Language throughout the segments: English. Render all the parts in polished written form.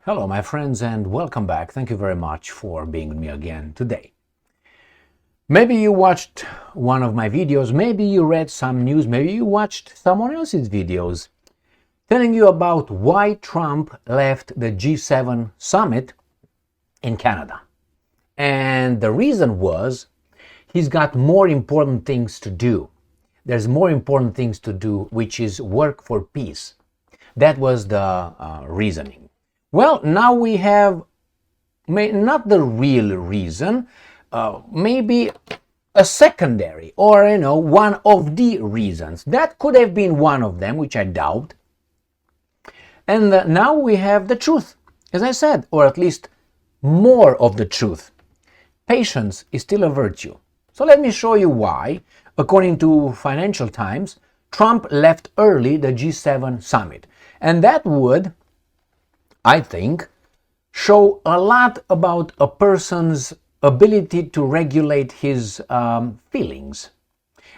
Hello, my friends, and welcome back. Thank you very much for being with me again today. Maybe you watched one of my videos, maybe you read some news, maybe you watched someone else's videos telling you about why Trump left the G7 summit in Canada. And the reason was he's got more important things to do. There's more important things to do, which is work for peace. That was the reasoning. Well, now we have not the real reason, maybe a secondary or, one of the reasons. That could have been one of them, which I doubt. And now we have the truth, as I said, or at least more of the truth. Patience is still a virtue. So let me show you why, according to Financial Times, Trump left early the G7 summit. And that would, I think, show a lot about a person's ability to regulate his feelings.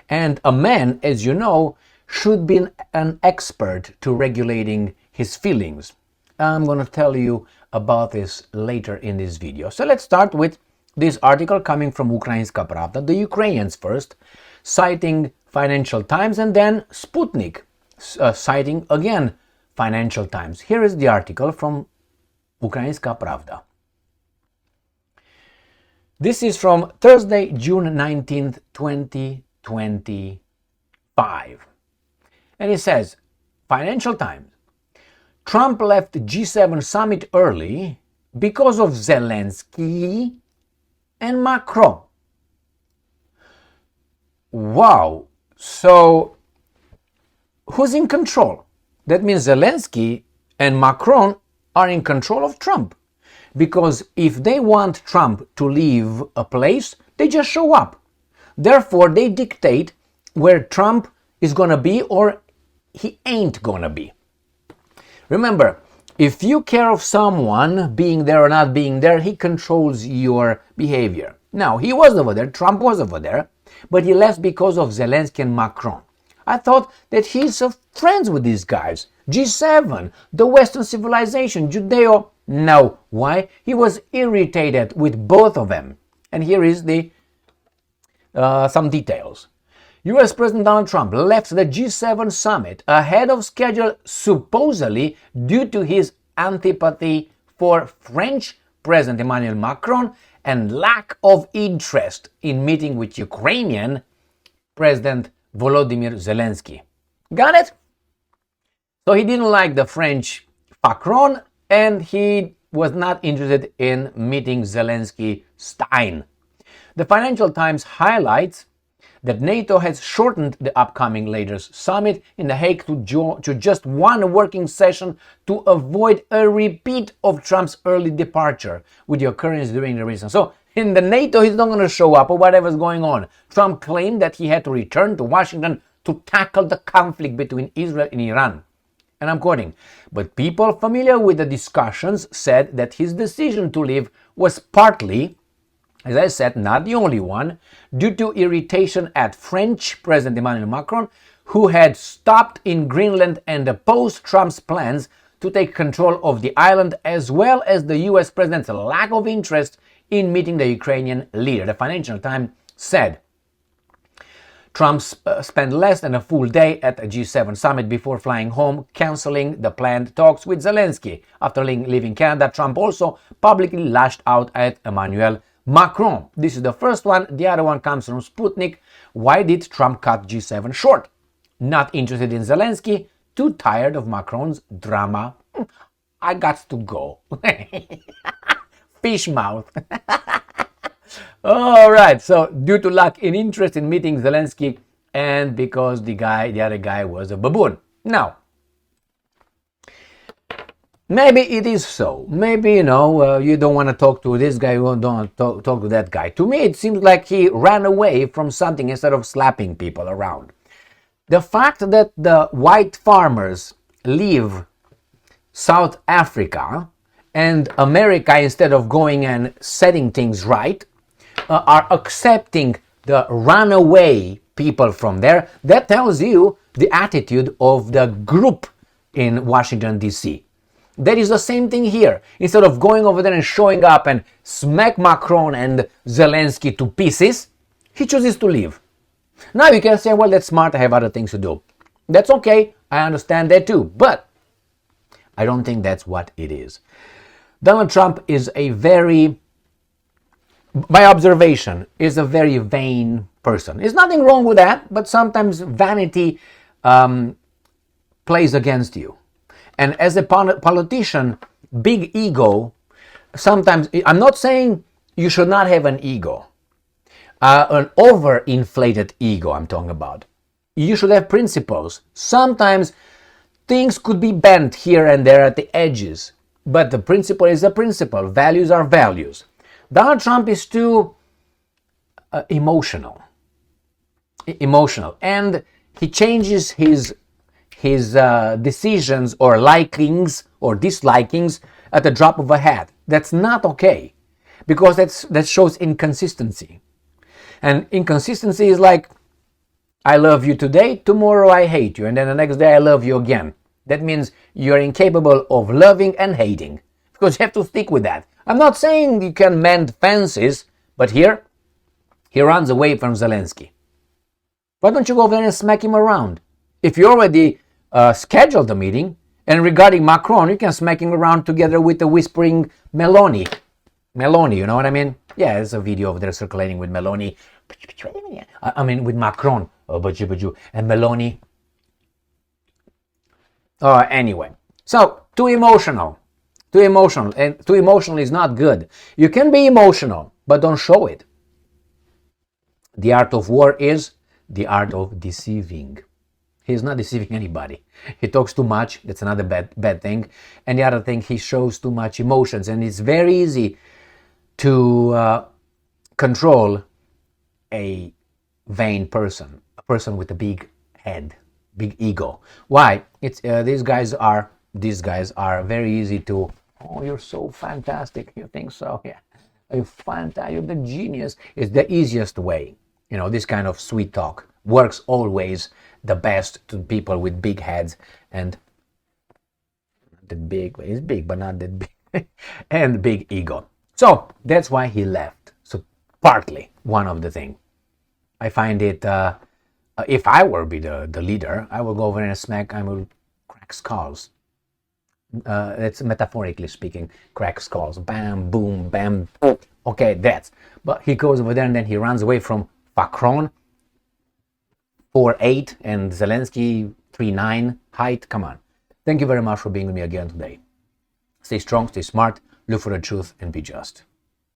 And a man, as you know, should be an expert to regulating his feelings. I'm going to tell you about this later in this video. So let's start with this article coming from Zelenskyy Pravda, the Ukrainians first, citing Financial Times, and then Sputnik, citing again Financial Times. Here is the article from Zelenskyy Pravda. This is from Thursday, June 19th, 2025. And it says, Financial Times, Trump left G7 summit early because of Zelenskyy and Macron. Wow. So, who's in control? That means Zelensky and Macron are in control of Trump. Because if they want Trump to leave a place, they just show up. Therefore, they dictate where Trump is going to be or he ain't going to be. Remember, if you care of someone being there or not being there, he controls your behavior. Now, he was over there, Trump was over there, but he left because of Zelensky and Macron. I thought that he's friends with these guys. G7, the Western civilization, Judeo. No. Why? He was irritated with both of them. And here is the some details. US President Donald Trump left the G7 summit ahead of schedule, supposedly due to his antipathy for French President Emmanuel Macron and lack of interest in meeting with Ukrainian President Volodymyr Zelensky. Got it? So he didn't like the French Macron and he was not interested in meeting Zelensky-Stein. The Financial Times highlights that NATO has shortened the upcoming latest summit in The Hague to just one working session to avoid a repeat of Trump's early departure with the occurrence during the recent. So in the NATO, he's not going to show up or whatever's going on. Trump claimed that he had to return to Washington to tackle the conflict between Israel and Iran. And I'm quoting, but people familiar with the discussions said that his decision to leave was partly, as I said, not the only one, due to irritation at French President Emmanuel Macron, who had stopped in Greenland and opposed Trump's plans to take control of the island, as well as the US President's lack of interest in meeting the Ukrainian leader. The Financial Times said Trump spent less than a full day at a G7 summit before flying home, canceling the planned talks with Zelensky. After leaving Canada, Trump also publicly lashed out at Emmanuel Macron. This is the first one. The other one comes from Sputnik. Why did Trump cut G7 short? Not interested in Zelensky, too tired of Macron's drama. I got to go. Fish mouth. All right. So due to lack in interest in meeting Zelensky and because the other guy was a baboon. Now, maybe it is so. Maybe, you don't want to talk to this guy, you don't want to talk to that guy. To me, it seems like he ran away from something instead of slapping people around. The fact that the white farmers leave South Africa and America, instead of going and setting things right, are accepting the runaway people from there, that tells you the attitude of the group in Washington, D.C. That is the same thing here. Instead of going over there and showing up and smack Macron and Zelensky to pieces, he chooses to leave. Now you can say, well, that's smart, I have other things to do. That's okay, I understand that too, but I don't think that's what it is. Donald Trump is a very, by observation, is a very vain person. There's nothing wrong with that, but sometimes vanity plays against you. And as a politician, big ego, sometimes, I'm not saying you should not have an ego, an overinflated ego I'm talking about. You should have principles. Sometimes things could be bent here and there at the edges, but the principle is a principle. Values are values. Donald Trump is too emotional, and he changes his decisions or likings or dislikings at the drop of a hat. That's not okay, because that shows inconsistency. And inconsistency is like, I love you today, tomorrow I hate you, and then the next day I love you again. That means you're incapable of loving and hating, because you have to stick with that. I'm not saying you can mend fences, but here, he runs away from Zelensky. Why don't you go over there and smack him around? If you already scheduled the meeting, and regarding Macron, you can smack him around together with the whispering Meloni. Meloni, you know what I mean? Yeah, there's a video over there circulating with Meloni. I mean, with Macron. And Meloni. Anyway, so too emotional, and too emotional is not good. You can be emotional, but don't show it. The art of war is the art of deceiving. He's not deceiving anybody. He talks too much. That's another bad thing. And the other thing, he shows too much emotions, and it's very easy to control a vain person, a person with a big head, big ego. Why? It's these guys are very easy to. Oh, you're so fantastic. You think so? Yeah, you're fantastic. You're the genius. It's the easiest way. You know, this kind of sweet talk works always the best to people with big heads and not that big. He's big, but not that big, and big ego. So that's why he left. So partly one of the thing. I find it. If I were be the leader, I will go over and smack. I will crack skulls. It's metaphorically speaking, crack skulls. Bam, boom, bam. Okay, that's. But he goes over there and then he runs away from Macron, 4'8", and Zelensky 3'9" height. Come on. Thank you very much for being with me again today. Stay strong, stay smart, look for the truth, and be just.